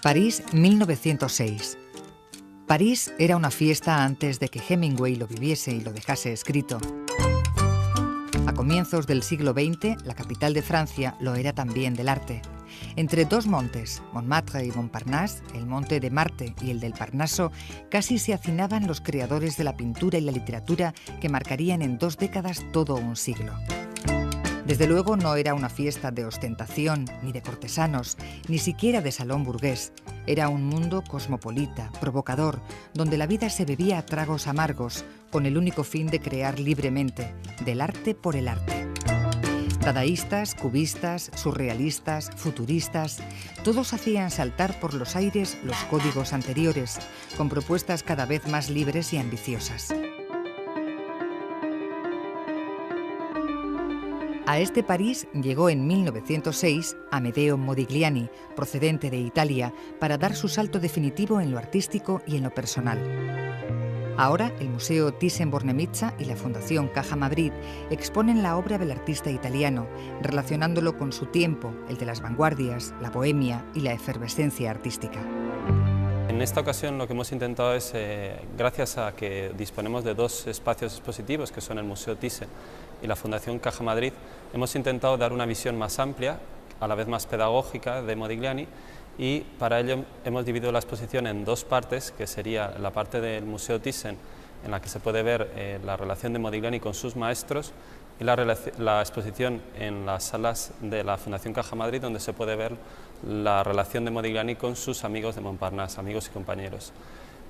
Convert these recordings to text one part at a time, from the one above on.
París, 1906. París era una fiesta antes de que Hemingway lo viviese y lo dejase escrito. A comienzos del siglo XX, la capital de Francia lo era también del arte. Entre dos montes, Montmartre y Montparnasse, el monte de Marte y el del Parnaso, casi se hacinaban los creadores de la pintura y la literatura que marcarían en 2 décadas todo un siglo. Desde luego no era una fiesta de ostentación, ni de cortesanos, ni siquiera de salón burgués. Era un mundo cosmopolita, provocador, donde la vida se bebía a tragos amargos, con el único fin de crear libremente, del arte por el arte. Dadaístas, cubistas, surrealistas, futuristas, todos hacían saltar por los aires los códigos anteriores, con propuestas cada vez más libres y ambiciosas. A este París llegó en 1906 Amedeo Modigliani, procedente de Italia, para dar su salto definitivo en lo artístico y en lo personal. Ahora, el Museo Thyssen-Bornemisza y la Fundación Caja Madrid exponen la obra del artista italiano, relacionándolo con su tiempo, el de las vanguardias, la bohemia y la efervescencia artística. En esta ocasión lo que hemos intentado es, gracias a que disponemos de 2 espacios expositivos, que son el Museo Thyssen y la Fundación Caja Madrid, hemos intentado dar una visión más amplia, a la vez más pedagógica, de Modigliani, y para ello hemos dividido la exposición en 2 partes, que sería la parte del Museo Thyssen, en la que se puede ver la relación de Modigliani con sus maestros, y la exposición en las salas de la Fundación Caja Madrid, donde se puede ver la relación de Modigliani con sus amigos de Montparnasse, amigos y compañeros.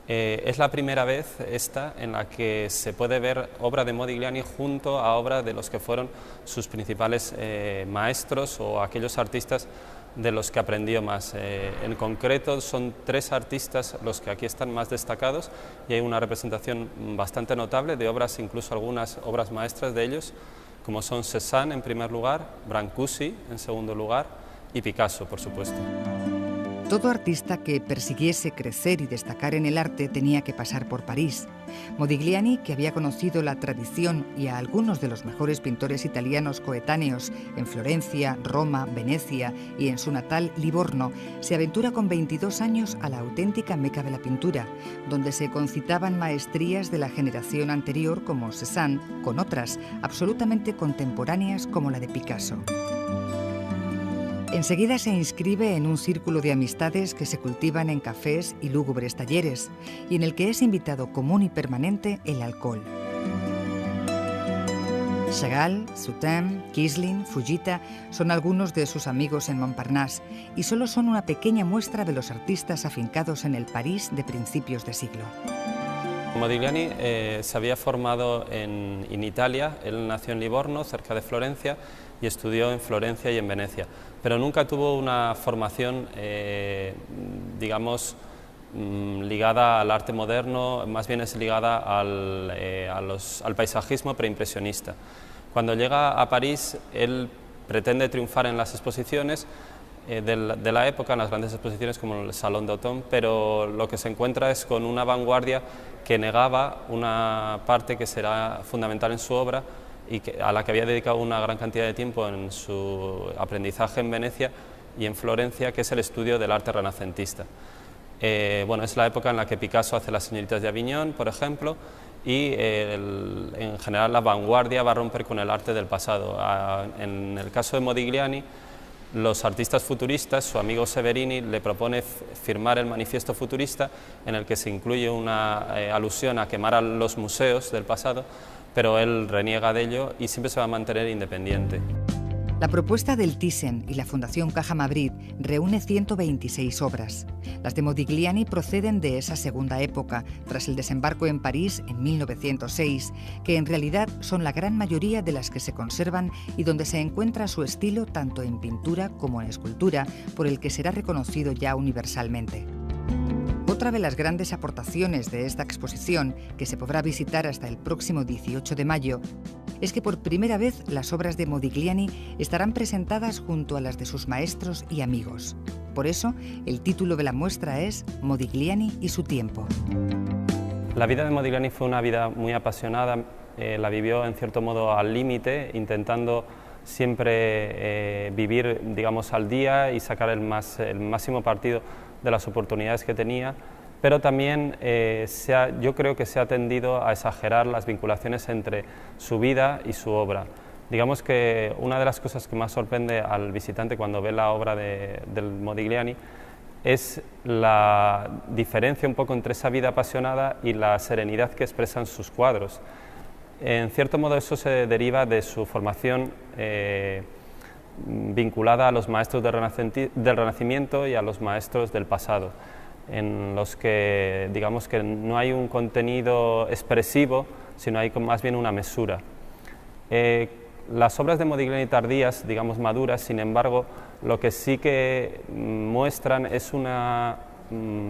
Es la primera vez esta en la que se puede ver obra de Modigliani junto a obra de los que fueron sus principales maestros o aquellos artistas de los que aprendió más. En concreto son 3 artistas los que aquí están más destacados y hay una representación bastante notable de obras, incluso algunas obras maestras de ellos, como son Cézanne en primer lugar, Brancusi en segundo lugar y Picasso, por supuesto. Todo artista que persiguiese crecer y destacar en el arte tenía que pasar por París. Modigliani, que había conocido la tradición y a algunos de los mejores pintores italianos coetáneos en Florencia, Roma, Venecia y en su natal Livorno, se aventura con 22 años a la auténtica meca de la pintura, donde se concitaban maestrías de la generación anterior como Cézanne, con otras absolutamente contemporáneas como la de Picasso. Enseguida se inscribe en un círculo de amistades que se cultivan en cafés y lúgubres talleres, y en el que es invitado común y permanente el alcohol. Chagall, Sautin, Kisling, Fujita son algunos de sus amigos en Montparnasse y solo son una pequeña muestra de los artistas afincados en el París de principios de siglo. Modigliani se había formado en Italia. Él nació en Livorno, cerca de Florencia, y estudió en Florencia y en Venecia, pero nunca tuvo una formación, digamos, ligada al arte moderno, más bien es ligada al paisajismo preimpresionista. Cuando llega a París, él pretende triunfar en las exposiciones de la época, en las grandes exposiciones como el Salón d'Automne, pero lo que se encuentra es con una vanguardia que negaba una parte que será fundamental en su obra y a la que había dedicado una gran cantidad de tiempo en su aprendizaje en Venecia y en Florencia, que es el estudio del arte renacentista. Bueno, es la época en la que Picasso hace Las señoritas de Aviñón, por ejemplo, y en general la vanguardia va a romper con el arte del pasado. En el caso de Modigliani, los artistas futuristas, su amigo Severini le propone firmar el manifiesto futurista, en el que se incluye una alusión a quemar a los museos del pasado, pero él reniega de ello y siempre se va a mantener independiente. La propuesta del Thyssen y la Fundación Caja Madrid reúne 126 obras. Las de Modigliani proceden de esa segunda época, tras el desembarco en París en 1906, que en realidad son la gran mayoría de las que se conservan y donde se encuentra su estilo tanto en pintura como en escultura, por el que será reconocido ya universalmente. Otra de las grandes aportaciones de esta exposición, que se podrá visitar hasta el próximo 18 de mayo, es que por primera vez las obras de Modigliani estarán presentadas junto a las de sus maestros y amigos. Por eso, el título de la muestra es Modigliani y su tiempo. La vida de Modigliani fue una vida muy apasionada, la vivió en cierto modo al límite, intentando siempre vivir, digamos, al día y sacar el máximo partido de las oportunidades que tenía, pero también yo creo que se ha tendido a exagerar las vinculaciones entre su vida y su obra. Digamos que una de las cosas que más sorprende al visitante cuando ve la obra del Modigliani es la diferencia un poco entre esa vida apasionada y la serenidad que expresan sus cuadros. En cierto modo eso se deriva de su formación vinculada a los maestros del Renacimiento y a los maestros del pasado, en los que digamos que no hay un contenido expresivo, sino hay más bien una mesura. Las obras de Modigliani tardías, digamos maduras, sin embargo, lo que sí que muestran es una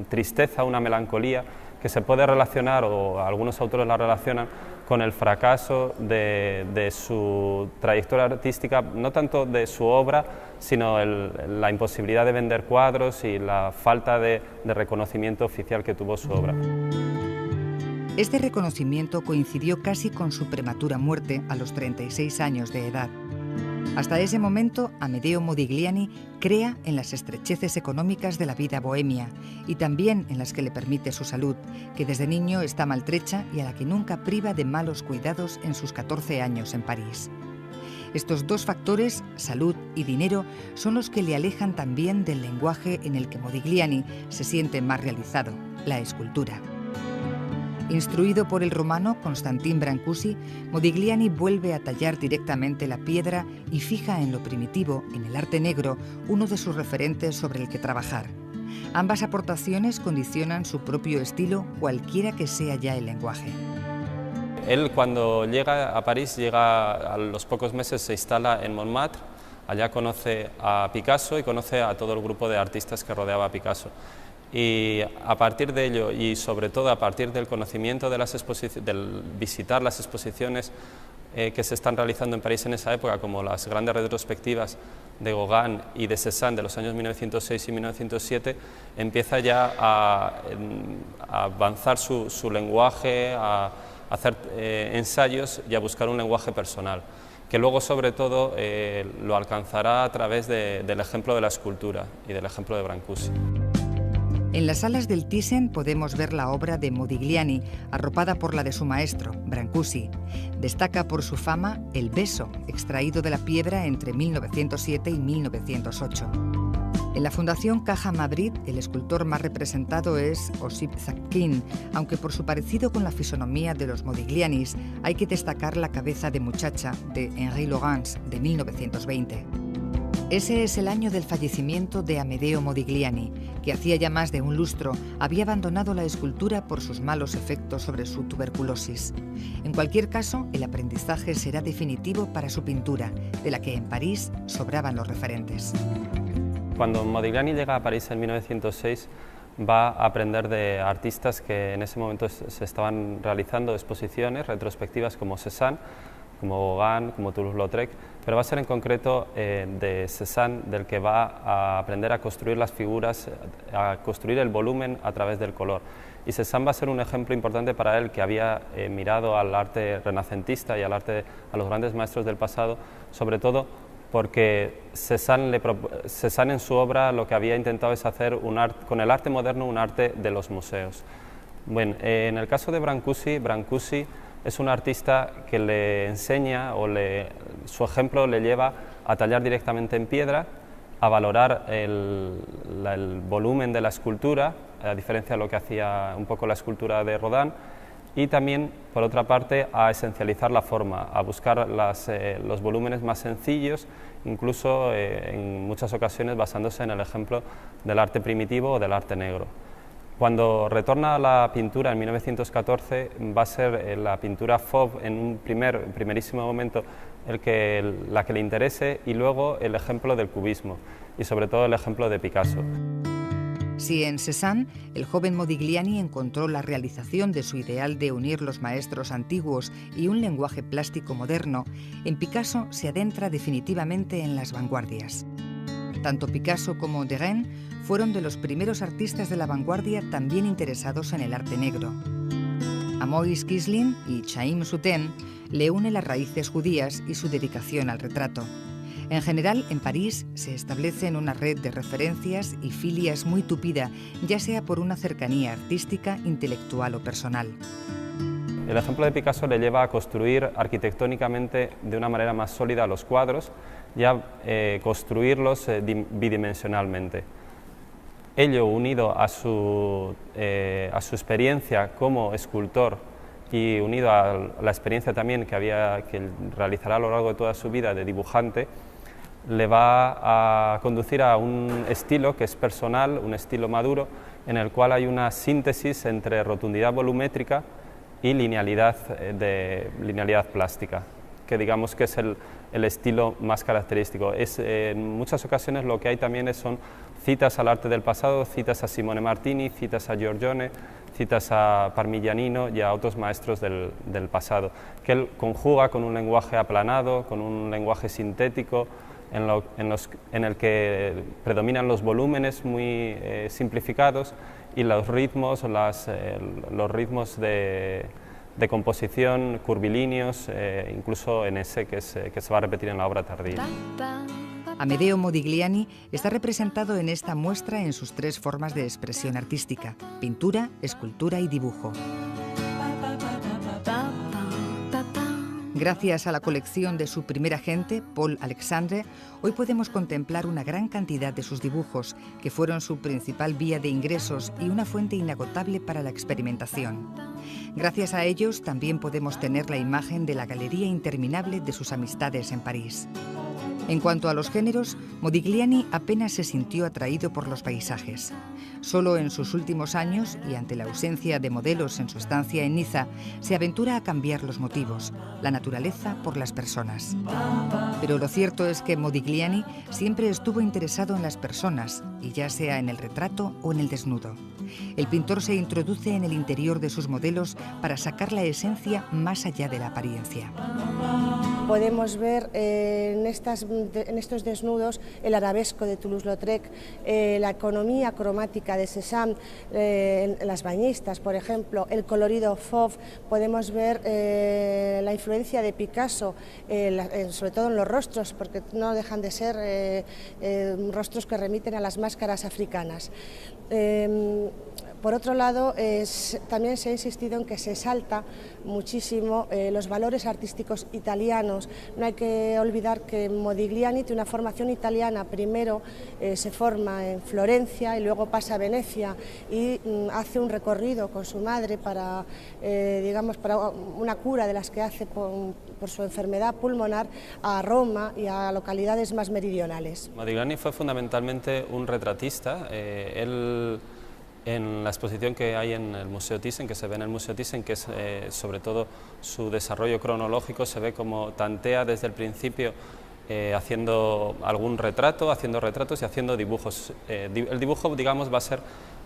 tristeza, una melancolía que se puede relacionar, o algunos autores la relacionan, con el fracaso de su trayectoria artística, no tanto de su obra, sino la imposibilidad de vender cuadros y la falta de reconocimiento oficial que tuvo su obra. Este reconocimiento coincidió casi con su prematura muerte a los 36 años de edad. Hasta ese momento, Amedeo Modigliani crea en las estrecheces económicas de la vida bohemia y también en las que le permite su salud, que desde niño está maltrecha y a la que nunca priva de malos cuidados en sus 14 años en París. Estos dos factores, salud y dinero, son los que le alejan también del lenguaje en el que Modigliani se siente más realizado, la escultura. Instruido por el romano Constantin Brancusi, Modigliani vuelve a tallar directamente la piedra y fija en lo primitivo, en el arte negro, uno de sus referentes sobre el que trabajar. Ambas aportaciones condicionan su propio estilo, cualquiera que sea ya el lenguaje. Él, cuando llega a París, llega a los pocos meses, se instala en Montmartre. Allá conoce a Picasso y conoce a todo el grupo de artistas que rodeaba a Picasso. Y a partir de ello, y sobre todo a partir del conocimiento de del visitar las exposiciones que se están realizando en París en esa época, como las grandes retrospectivas de Gauguin y de Cézanne de los años 1906 y 1907, empieza ya a avanzar su lenguaje, a hacer ensayos y a buscar un lenguaje personal, que luego sobre todo lo alcanzará a través del ejemplo de la escultura y del ejemplo de Brancusi. En las salas del Thyssen podemos ver la obra de Modigliani, arropada por la de su maestro, Brancusi. Destaca por su fama El beso, extraído de la piedra entre 1907 y 1908. En la Fundación Caja Madrid, el escultor más representado es Osip Zadkine, aunque por su parecido con la fisonomía de los Modiglianis hay que destacar la cabeza de muchacha de Henri Lorentz de 1920. Ese es el año del fallecimiento de Amedeo Modigliani, que hacía ya más de un lustro había abandonado la escultura por sus malos efectos sobre su tuberculosis. En cualquier caso, el aprendizaje será definitivo para su pintura, de la que en París sobraban los referentes. Cuando Modigliani llega a París en 1906, va a aprender de artistas que en ese momento se estaban realizando exposiciones retrospectivas como Cézanne, como Gauguin, como Toulouse-Lautrec, pero va a ser en concreto de Cézanne del que va a aprender a construir las figuras, a construir el volumen a través del color. Y Cézanne va a ser un ejemplo importante para él, que había mirado al arte renacentista y a los grandes maestros del pasado, sobre todo porque Cézanne en su obra lo que había intentado es hacer con el arte moderno un arte de los museos. Bueno, en el caso de Brancusi es un artista que le enseña, su ejemplo le lleva a tallar directamente en piedra, a valorar el volumen de la escultura, a diferencia de lo que hacía un poco la escultura de Rodin, y también, por otra parte, a esencializar la forma, a buscar los volúmenes más sencillos, incluso en muchas ocasiones basándose en el ejemplo del arte primitivo o del arte negro. Cuando retorna a la pintura en 1914, va a ser la pintura Fauve en un primerísimo momento la que le interese, y luego el ejemplo del cubismo y sobre todo el ejemplo de Picasso. Si en Cézanne el joven Modigliani encontró la realización de su ideal de unir los maestros antiguos y un lenguaje plástico moderno, en Picasso se adentra definitivamente en las vanguardias. Tanto Picasso como Derain fueron de los primeros artistas de la vanguardia también interesados en el arte negro. A Moïse Kislin y Chaim Soutine le une las raíces judías y su dedicación al retrato. En general, en París se establece una red de referencias y filias muy tupida, ya sea por una cercanía artística, intelectual o personal. El ejemplo de Picasso le lleva a construir arquitectónicamente de una manera más sólida los cuadros y a construirlos bidimensionalmente. Ello, unido a su experiencia como escultor y unido a la experiencia también que realizará a lo largo de toda su vida de dibujante, le va a conducir a un estilo que es personal, un estilo maduro, en el cual hay una síntesis entre rotundidad volumétrica y linealidad plástica, que digamos que es el estilo más característico. En muchas ocasiones lo que hay también son citas al arte del pasado, citas a Simone Martini, citas a Giorgione, citas a Parmigianino y a otros maestros del pasado, que él conjuga con un lenguaje aplanado, con un lenguaje sintético, en el que predominan los volúmenes muy simplificados y los ritmos, de composición curvilíneos, incluso en ese que se va a repetir en la obra tardía. Amedeo Modigliani está representado en esta muestra en sus tres formas de expresión artística: pintura, escultura y dibujo. Gracias a la colección de su primer agente, Paul Alexandre, hoy podemos contemplar una gran cantidad de sus dibujos, que fueron su principal vía de ingresos y una fuente inagotable para la experimentación. Gracias a ellos también podemos tener la imagen de la galería interminable de sus amistades en París. En cuanto a los géneros, Modigliani apenas se sintió atraído por los paisajes. Solo en sus últimos años, y ante la ausencia de modelos en su estancia en Niza, se aventura a cambiar los motivos, la naturaleza por las personas. Pero lo cierto es que Modigliani siempre estuvo interesado en las personas, y ya sea en el retrato o en el desnudo. El pintor se introduce en el interior de sus modelos para sacar la esencia más allá de la apariencia. Podemos ver en estos desnudos el arabesco de Toulouse-Lautrec, la economía cromática de Cézanne, las bañistas, por ejemplo, el colorido fauve. Podemos ver la influencia de Picasso, sobre todo en los rostros, porque no dejan de ser rostros que remiten a las máscaras africanas. Por otro lado, también se ha insistido en que se exalta muchísimo los valores artísticos italianos. No hay que olvidar que Modigliani tiene una formación italiana. Primero se forma en Florencia y luego pasa a Venecia y hace un recorrido con su madre para una cura de las que hace por su enfermedad pulmonar a Roma y a localidades más meridionales. Modigliani fue fundamentalmente un retratista. En la exposición que hay en el Museo Thyssen, que se ve en el Museo Thyssen, que es sobre todo su desarrollo cronológico, se ve como tantea desde el principio haciendo algún retrato, haciendo retratos y haciendo dibujos. El dibujo, digamos, va a ser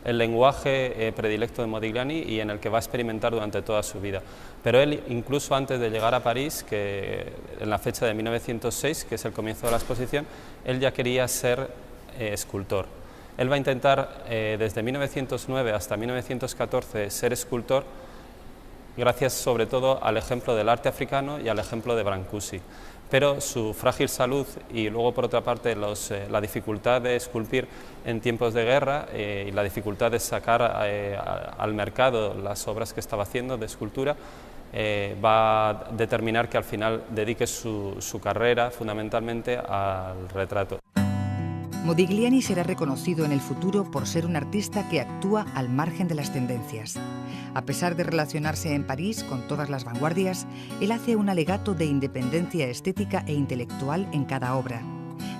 el lenguaje predilecto de Modigliani y en el que va a experimentar durante toda su vida. Pero él, incluso antes de llegar a París, que en la fecha de 1906, que es el comienzo de la exposición, él ya quería ser escultor. Él va a intentar desde 1909 hasta 1914 ser escultor, gracias sobre todo al ejemplo del arte africano y al ejemplo de Brancusi. Pero su frágil salud y luego por otra parte la dificultad de esculpir en tiempos de guerra y la dificultad de sacar al mercado las obras que estaba haciendo de escultura va a determinar que al final dedique su carrera fundamentalmente al retrato. Modigliani será reconocido en el futuro por ser un artista que actúa al margen de las tendencias. A pesar de relacionarse en París con todas las vanguardias, él hace un alegato de independencia estética e intelectual en cada obra.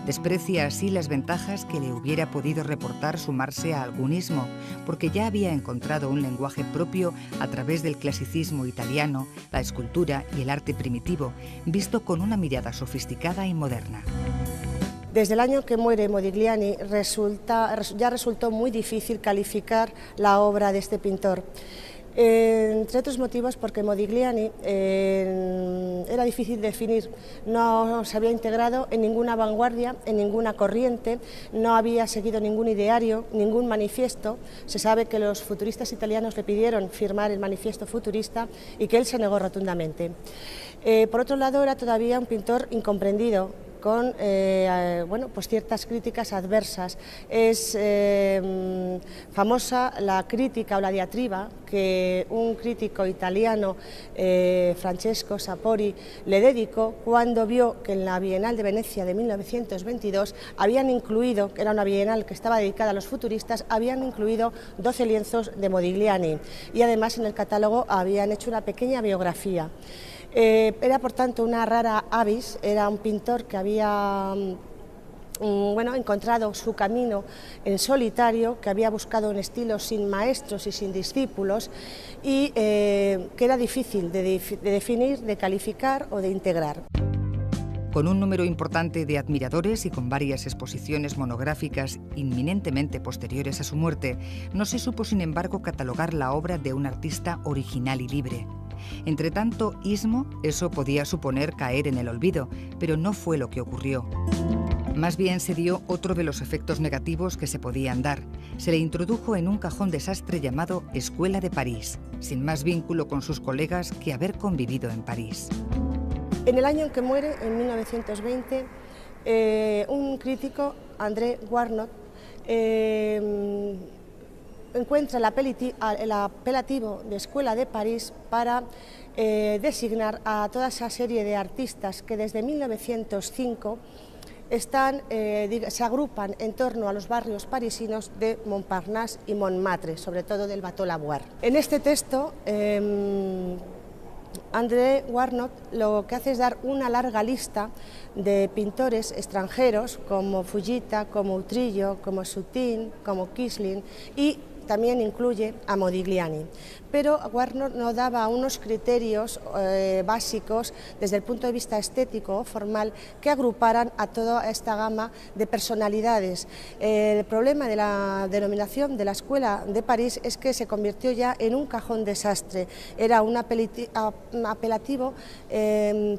Desprecia así las ventajas que le hubiera podido reportar sumarse a algunismo, porque ya había encontrado un lenguaje propio a través del clasicismo italiano, la escultura y el arte primitivo, visto con una mirada sofisticada y moderna. Desde el año que muere Modigliani ya resultó muy difícil calificar la obra de este pintor. Entre otros motivos porque Modigliani era difícil definir, no se había integrado en ninguna vanguardia, en ninguna corriente, no había seguido ningún ideario, ningún manifiesto. Se sabe que los futuristas italianos le pidieron firmar el manifiesto futurista y que él se negó rotundamente. Por otro lado, era todavía un pintor incomprendido, con bueno, pues ciertas críticas adversas. Es famosa la crítica o la diatriba que un crítico italiano, Francesco Sapori, le dedicó cuando vio que en la Bienal de Venecia de 1922 habían incluido, que era una bienal que estaba dedicada a los futuristas, habían incluido 12 lienzos de Modigliani y además en el catálogo habían hecho una pequeña biografía. Era por tanto una rara avis, era un pintor que había bueno, encontrado su camino en solitario, que había buscado un estilo sin maestros y sin discípulos y que era difícil de definir, de calificar o de integrar. Con un número importante de admiradores y con varias exposiciones monográficas inminentemente posteriores a su muerte, no se supo, sin embargo, catalogar la obra de un artista original y libre. Entre tanto ismo, eso podía suponer caer en el olvido, pero no fue lo que ocurrió. Más bien se dio otro de los efectos negativos que se podían dar. Se le introdujo en un cajón desastre llamado Escuela de París, sin más vínculo con sus colegas que haber convivido en París. En el año en que muere, en 1920, un crítico, André Warnot, encuentra el apelativo de Escuela de París para designar a toda esa serie de artistas que desde 1905 se agrupan en torno a los barrios parisinos de Montparnasse y Montmartre, sobre todo del Bateau-Lavoir. En este texto, André Warnot lo que hace es dar una larga lista de pintores extranjeros como Fujita, como Utrillo, como Soutine, como Kisling y también incluye a Modigliani. Pero Warnot no daba unos criterios básicos desde el punto de vista estético o formal que agruparan a toda esta gama de personalidades. El problema de la denominación de la Escuela de París es que se convirtió ya en un cajón desastre. Era un apelativo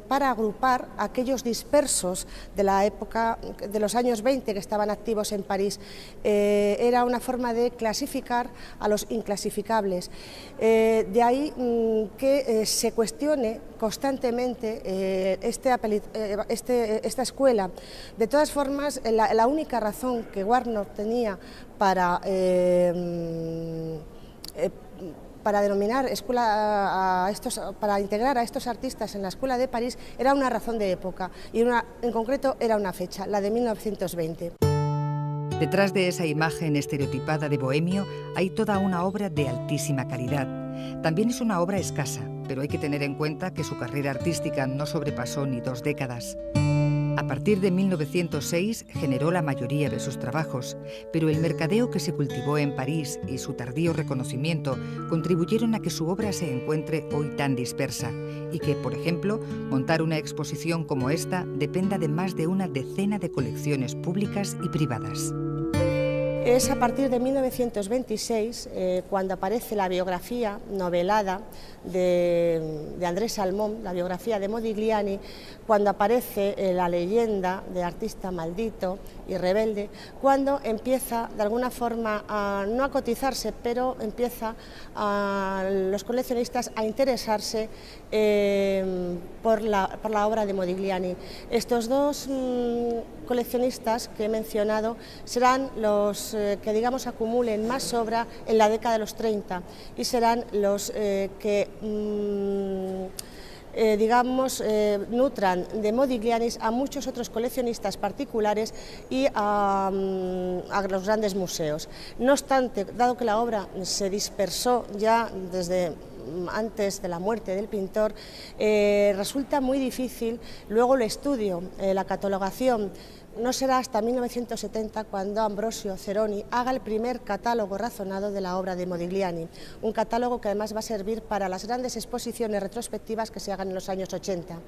para agrupar a aquellos dispersos de la época de los años 20 que estaban activos en París. Era una forma de clasificar a los inclasificables. De ahí que se cuestione constantemente esta escuela. De todas formas, la única razón que Warnot tenía para denominar para integrar a estos artistas en la Escuela de París era una razón de época y en concreto era una fecha, la de 1920. Detrás de esa imagen estereotipada de bohemio hay toda una obra de altísima calidad. También es una obra escasa, pero hay que tener en cuenta que su carrera artística no sobrepasó ni 2 décadas. A partir de 1906 generó la mayoría de sus trabajos, pero el mercadeo que se cultivó en París y su tardío reconocimiento contribuyeron a que su obra se encuentre hoy tan dispersa y que, por ejemplo, montar una exposición como esta dependa de más de una decena de colecciones públicas y privadas. Es a partir de 1926 cuando aparece la biografía novelada de Andrés Salmón, la biografía de Modigliani, cuando aparece la leyenda de artista maldito y rebelde, cuando empieza de alguna forma no a cotizarse, pero empieza a los coleccionistas a interesarse por la obra de Modigliani. Estos dos coleccionistas que he mencionado serán los que digamos acumulen más obra en la década de los 30 y serán los que nutran de Modigliani a muchos otros coleccionistas particulares y a los grandes museos. No obstante, dado que la obra se dispersó ya desde antes de la muerte del pintor, resulta muy difícil luego el estudio, la catalogación. No será hasta 1970 cuando Ambrosio Ceroni haga el primer catálogo razonado de la obra de Modigliani, un catálogo que además va a servir para las grandes exposiciones retrospectivas que se hagan en los años 80,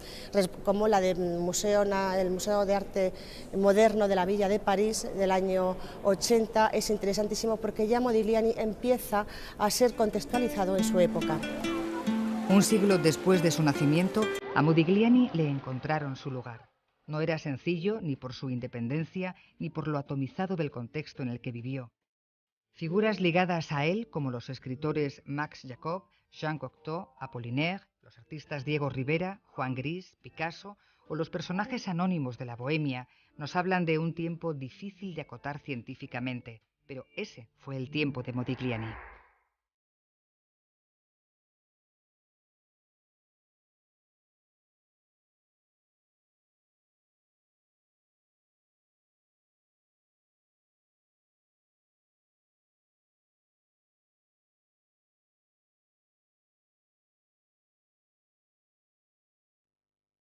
como la del Museo de Arte Moderno de la Villa de París del año 80. Es interesantísimo porque ya Modigliani empieza a ser contextualizado en su época. Un siglo después de su nacimiento, a Modigliani le encontraron su lugar. No era sencillo ni por su independencia ni por lo atomizado del contexto en el que vivió. Figuras ligadas a él, como los escritores Max Jacob, Jean Cocteau, Apollinaire, los artistas Diego Rivera, Juan Gris, Picasso o los personajes anónimos de la Bohemia nos hablan de un tiempo difícil de acotar científicamente, pero ese fue el tiempo de Modigliani.